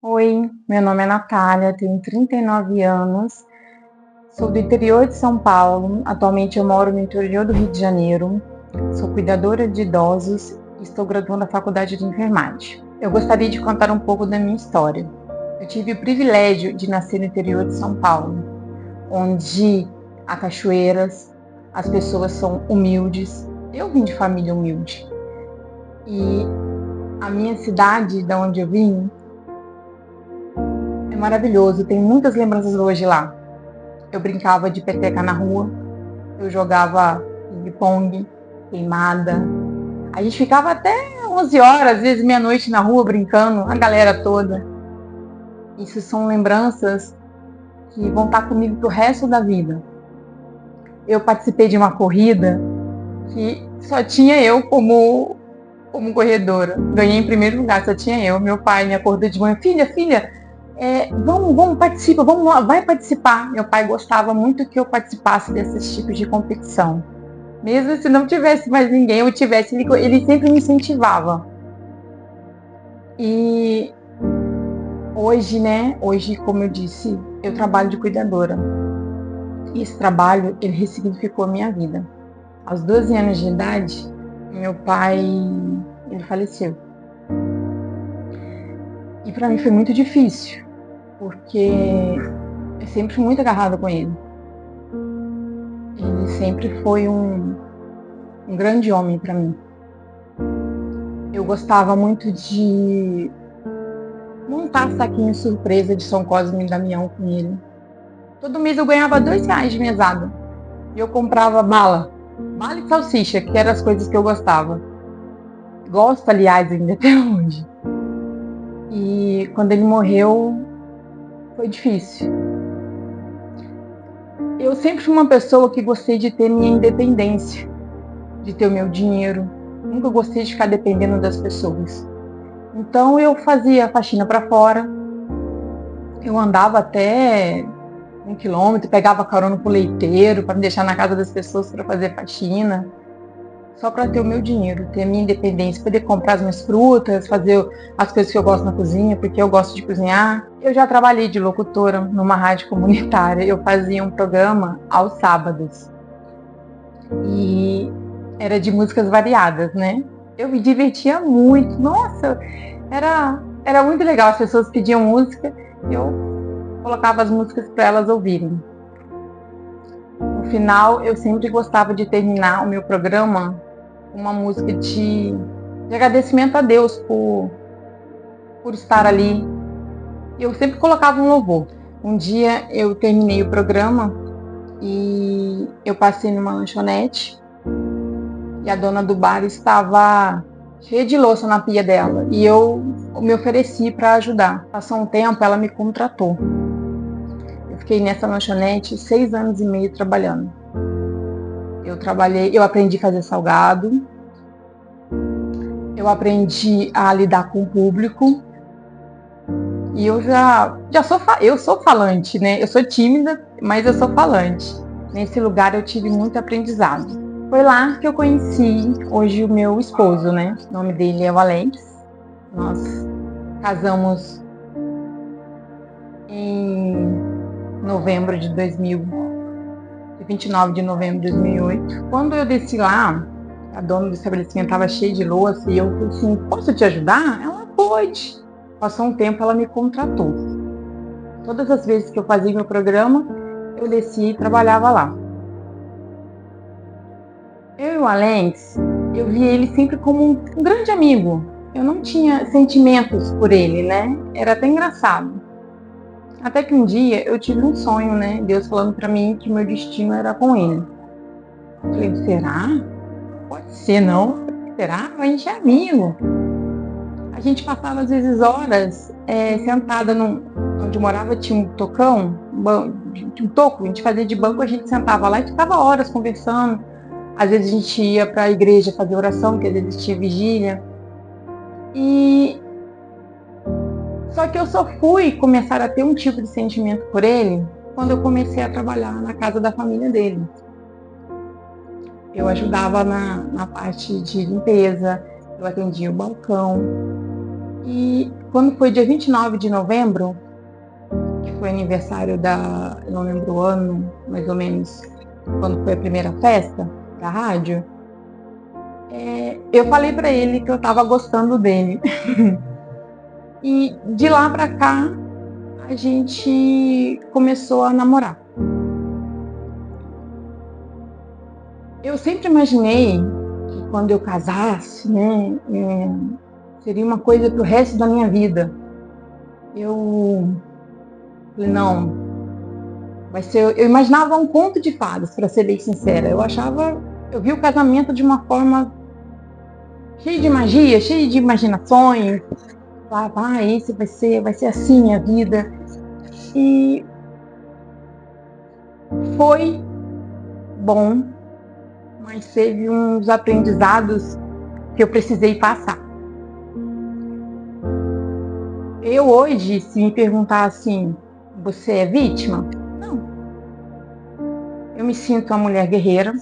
Oi, meu nome é Natália, tenho 39 anos, sou do interior de São Paulo, atualmente eu moro no interior do Rio de Janeiro, sou cuidadora de idosos e estou graduando na faculdade de enfermagem. Eu gostaria de contar um pouco da minha história. Eu tive o privilégio de nascer no interior de São Paulo, onde há cachoeiras, as pessoas são humildes. Eu vim de família humilde e a minha cidade, da onde eu vim, é maravilhoso, tenho muitas lembranças hoje lá. Eu brincava de peteca na rua, eu jogava ping-pong, queimada. A gente ficava até 11 horas, às vezes meia-noite na rua brincando, a galera toda. Isso são lembranças que vão estar comigo pro resto da vida. Eu participei de uma corrida que só tinha eu como corredora. Ganhei em primeiro lugar, só tinha eu. Meu pai me acordou de manhã, filha, vamos participar, vamos lá, vai participar. Meu pai gostava muito que eu participasse desses tipos de competição. Mesmo se não tivesse mais ninguém, eu tivesse, ele sempre me incentivava. E hoje, como eu disse, eu trabalho de cuidadora. E esse trabalho, ele ressignificou a minha vida. Aos 12 anos de idade, meu pai, ele faleceu. E para mim foi muito difícil, porque eu sempre fui muito agarrada com ele. Ele sempre foi um grande homem para mim. Eu gostava muito de montar saquinho surpresa de São Cosme e Damião com ele. Todo mês eu ganhava R$ 2 de mesada. E eu comprava bala e salsicha, que eram as coisas que eu gostava. Gosto, aliás, ainda até hoje. E quando ele morreu, foi difícil. Eu sempre fui uma pessoa que gostei de ter minha independência, de ter o meu dinheiro. Nunca gostei de ficar dependendo das pessoas. Então eu fazia faxina para fora. Eu andava até 1 quilômetro, pegava carona com o leiteiro para me deixar na casa das pessoas para fazer faxina. Só para ter o meu dinheiro, ter a minha independência, poder comprar as minhas frutas, fazer as coisas que eu gosto na cozinha, porque eu gosto de cozinhar. Eu já trabalhei de locutora numa rádio comunitária, eu fazia um programa aos sábados. E era de músicas variadas, né? Eu me divertia muito, nossa, era muito legal. As pessoas pediam música, eu colocava as músicas para elas ouvirem. No final, eu sempre gostava de terminar o meu programa com uma música de agradecimento a Deus por estar ali. Eu sempre colocava um louvor. Um dia eu terminei o programa e eu passei numa lanchonete e a dona do bar estava cheia de louça na pia dela e eu me ofereci para ajudar. Passou um tempo, ela me contratou. Eu fiquei nessa lanchonete 6 anos e meio trabalhando. Eu aprendi a fazer salgado, eu aprendi a lidar com o público e eu sou falante, né? Eu sou tímida, mas eu sou falante. Nesse lugar eu tive muito aprendizado. Foi lá que eu conheci hoje o meu esposo, né? O nome dele é o Alex. Nós casamos em novembro de 29 de novembro de 2008. Quando eu desci lá, a dona do estabelecimento estava cheia de louça e eu falei assim, posso te ajudar? Ela pode. Passou um tempo, ela me contratou. Todas as vezes que eu fazia meu programa, eu descia e trabalhava lá. Eu e o Alex, eu via ele sempre como um grande amigo. Eu não tinha sentimentos por ele, né? Era até engraçado. Até que um dia eu tive um sonho, né? Deus falando pra mim que meu destino era com ele. Eu falei, será? Pode ser, não? Será? A gente é amigo. A gente passava às vezes horas sentada onde eu morava, tinha um tocão, tinha um toco, a gente fazia de banco, a gente sentava lá e ficava horas conversando. Às vezes a gente ia para a igreja fazer oração, porque às vezes tinha vigília. Só que eu só fui começar a ter um tipo de sentimento por ele quando eu comecei a trabalhar na casa da família dele. Eu ajudava na parte de limpeza, eu atendia o balcão. E quando foi dia 29 de novembro, que foi aniversário eu não lembro o ano, mais ou menos, quando foi a primeira festa da rádio, eu falei pra ele que eu tava gostando dele. E de lá pra cá, a gente começou a namorar. Eu sempre imaginei que quando eu casasse, né, seria uma coisa pro resto da minha vida. Eu falei, não, vai ser. Eu imaginava um conto de fadas, para ser bem sincera. Eu vi o casamento de uma forma cheia de magia, cheia de imaginações. Falava, esse vai ser assim a vida. E foi bom, mas teve uns aprendizados que eu precisei passar. Eu hoje, se me perguntar assim, você é vítima? Não. Eu me sinto uma mulher guerreira,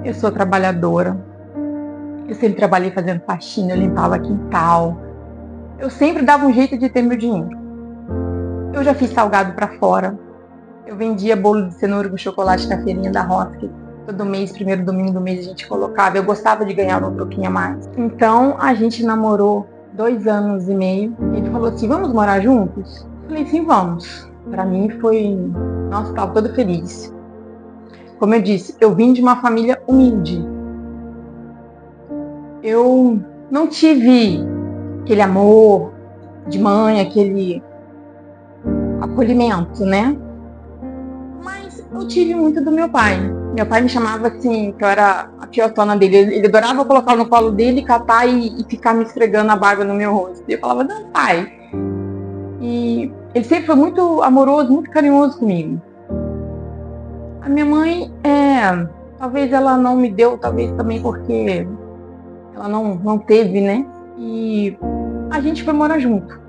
eu sou trabalhadora, eu sempre trabalhei fazendo faxina, eu limpava quintal, eu sempre dava um jeito de ter meu dinheiro. Eu já fiz salgado para fora, eu vendia bolo de cenoura com chocolate na feirinha da roça, que todo mês, primeiro domingo do mês a gente colocava, eu gostava de ganhar um troquinho a mais. Então a gente namorou 2 anos e meio, ele falou assim, vamos morar juntos? Eu falei, sim, vamos. Para mim foi, nossa, estava toda feliz. Como eu disse, eu vim de uma família humilde. Eu não tive aquele amor de mãe, aquele acolhimento, né? Mas eu tive muito do meu pai. Meu pai me chamava assim, que eu era a piotona dele. Ele adorava colocar no colo dele, catar e ficar me esfregando a barba no meu rosto. E eu falava, não, pai. E ele sempre foi muito amoroso, muito carinhoso comigo. A minha mãe, talvez ela não me deu, talvez também porque ela não teve, né? E a gente foi morar junto.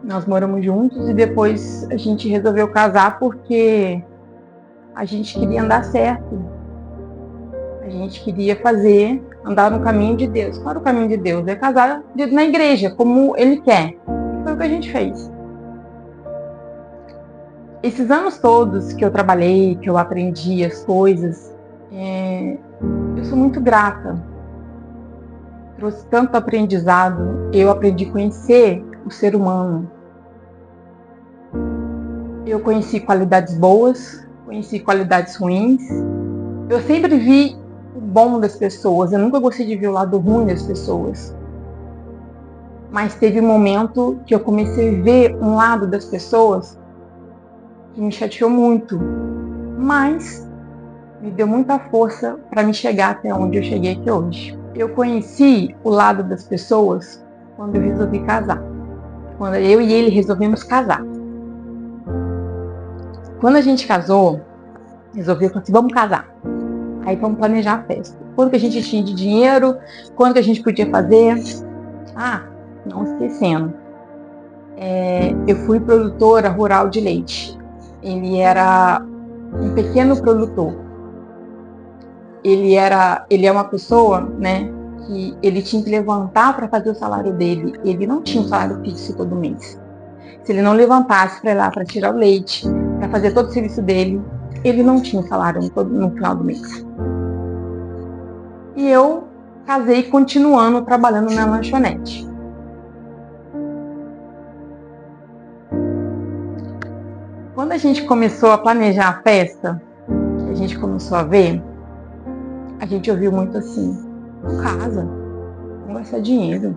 Nós moramos juntos e depois a gente resolveu casar porque a gente queria andar certo. A gente queria andar no caminho de Deus. Qual era o caminho de Deus? É casar na igreja, como Ele quer. E foi o que a gente fez. Esses anos todos que eu trabalhei, que eu aprendi as coisas, eu sou muito grata. Trouxe tanto aprendizado. Eu aprendi a conhecer o ser humano. Eu conheci qualidades boas, conheci qualidades ruins. Eu sempre vi o bom das pessoas. Eu nunca gostei de ver o lado ruim das pessoas. Mas teve um momento que eu comecei a ver um lado das pessoas que me chateou muito. Mas me deu muita força para me chegar até onde eu cheguei aqui hoje. Eu conheci o lado das pessoas quando eu resolvi casar. Quando eu e ele resolvemos casar. Quando a gente casou, resolveu assim, vamos casar. Aí vamos planejar a festa. Quanto que a gente tinha de dinheiro, quanto que a gente podia fazer. Não esquecendo. Eu fui produtora rural de leite. Ele era um pequeno produtor. Ele é uma pessoa, né, que ele tinha que levantar para fazer o salário dele. Ele não tinha um salário fixo todo mês. Se ele não levantasse para ir lá para tirar o leite, para fazer todo o serviço dele, ele não tinha salário no final do mês. E eu casei continuando trabalhando na lanchonete. Quando a gente começou a planejar a festa, a gente começou a ver, a gente ouviu muito assim, não casa, não vai gastar dinheiro,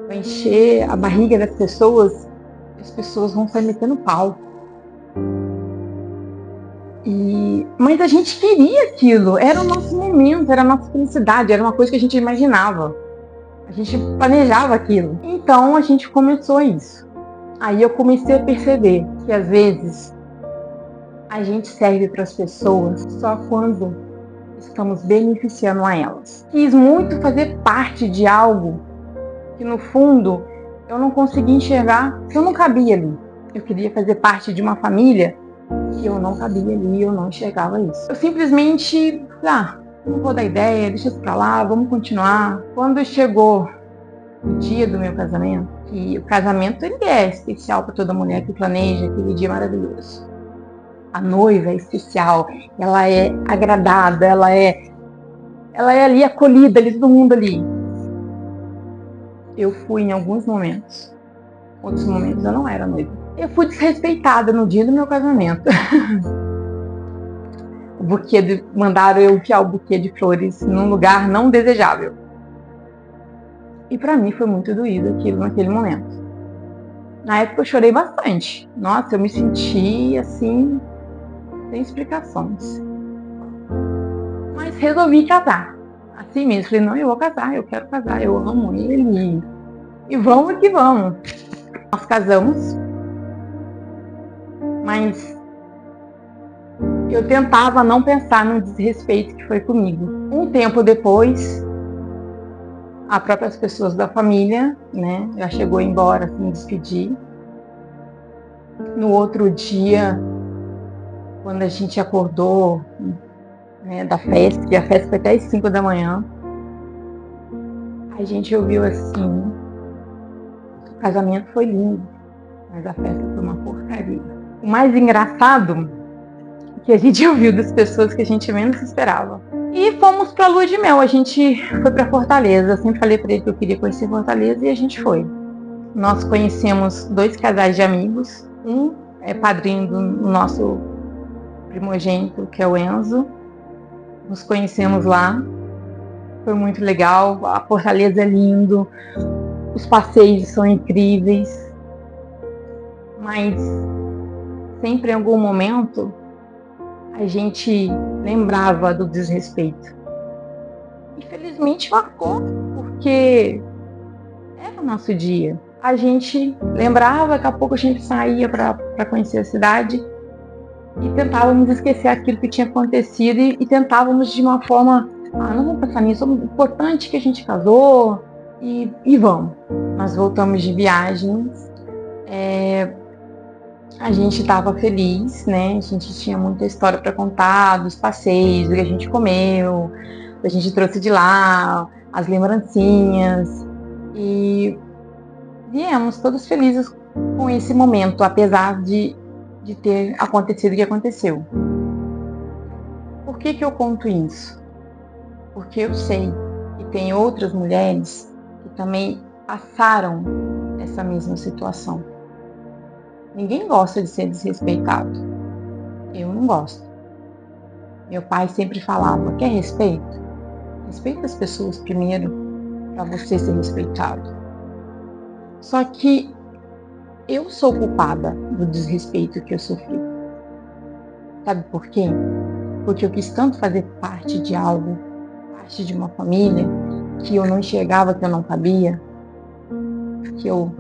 vai encher a barriga das pessoas, as pessoas vão sair metendo pau. Mas a gente queria aquilo, era o nosso momento, era a nossa felicidade, era uma coisa que a gente imaginava. A gente planejava aquilo. Então a gente começou isso. Aí eu comecei a perceber que às vezes a gente serve para as pessoas só quando estamos beneficiando a elas. Quis muito fazer parte de algo que no fundo eu não conseguia enxergar, que eu não cabia ali. Eu queria fazer parte de uma família que eu não cabia ali, eu não enxergava isso. Eu simplesmente, não vou dar ideia, deixa isso pra lá, vamos continuar. Quando chegou o dia do meu casamento, que o casamento ele é especial para toda mulher que planeja aquele dia maravilhoso. A noiva é especial, ela é agradada, ela é ali acolhida, ali todo mundo ali. Eu fui em alguns momentos, outros momentos eu não era noiva. Eu fui desrespeitada no dia do meu casamento. Mandaram eu enfiar o buquê de flores num lugar não desejável. E pra mim foi muito doído aquilo naquele momento. Na época eu chorei bastante. Nossa, eu me senti assim, sem explicações. Mas resolvi casar. Assim mesmo, falei, não, eu vou casar, eu quero casar, eu amo ele. E vamos que vamos. Nós casamos, mas eu tentava não pensar no desrespeito que foi comigo. Um tempo depois, as próprias pessoas da família, né, já chegou embora, assim, despedir. No outro dia, quando a gente acordou, né, da festa, que a festa foi até às 5 da manhã, a gente ouviu assim, o casamento foi lindo, mas a festa foi uma porcaria. O mais engraçado é que a gente ouviu das pessoas que a gente menos esperava. E fomos pra lua de mel, a gente foi pra Fortaleza. Eu sempre falei pra ele que eu queria conhecer Fortaleza e a gente foi. Nós conhecemos 2 casais de amigos, um é padrinho do nosso primogênito, que é o Enzo. Nos conhecemos lá, foi muito legal, a Fortaleza é lindo, os passeios são incríveis, mas sempre em algum momento a gente lembrava do desrespeito. Infelizmente marcou, porque era o nosso dia. A gente lembrava, daqui a pouco a gente saía para conhecer a cidade e tentávamos esquecer aquilo que tinha acontecido e tentávamos de uma forma, não vamos pensar nisso, é importante que a gente casou e vamos. Nós voltamos de viagens, a gente estava feliz, né? A gente tinha muita história para contar dos passeios, do que a gente comeu, do que a gente trouxe de lá, as lembrancinhas. E viemos todos felizes com esse momento, apesar de ter acontecido o que aconteceu. Por que eu conto isso? Porque eu sei que tem outras mulheres que também passaram essa mesma situação. Ninguém gosta de ser desrespeitado. Eu não gosto. Meu pai sempre falava, quer respeito? Respeita as pessoas primeiro, para você ser respeitado. Só que eu sou culpada do desrespeito que eu sofri. Sabe por quê? Porque eu quis tanto fazer parte de algo, parte de uma família, que eu não enxergava, que eu não cabia, que eu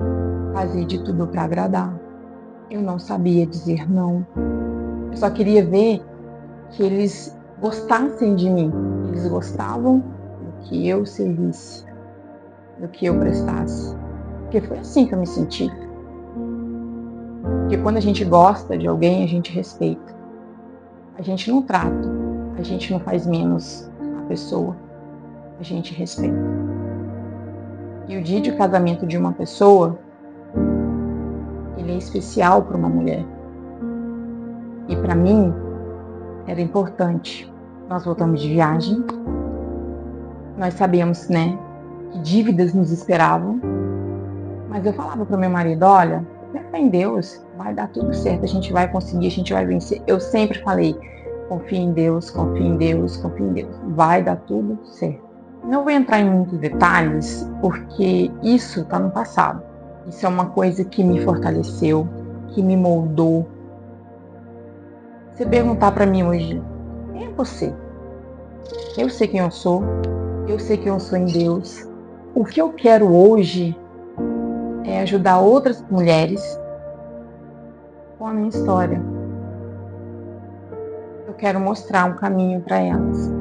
fazia de tudo para agradar. Eu não sabia dizer não. Eu só queria ver que eles gostassem de mim. Eles gostavam do que eu servisse, do que eu prestasse. Porque foi assim que eu me senti. Porque quando a gente gosta de alguém, a gente respeita. A gente não trata, a gente não faz menos a pessoa, a gente respeita. E o dia de casamento de uma pessoa, ele é especial para uma mulher. E para mim, era importante. Nós voltamos de viagem, nós sabíamos, né, que dívidas nos esperavam, mas eu falava para o meu marido, olha, fé em Deus, vai dar tudo certo, a gente vai conseguir, a gente vai vencer. Eu sempre falei, confia em Deus, confia em Deus, confia em Deus, vai dar tudo certo. Não vou entrar em muitos detalhes, porque isso está no passado. Isso é uma coisa que me fortaleceu, que me moldou. Se perguntar para mim hoje, quem é você? Eu sei quem eu sou em Deus. O que eu quero hoje é ajudar outras mulheres com a minha história. Eu quero mostrar um caminho para elas.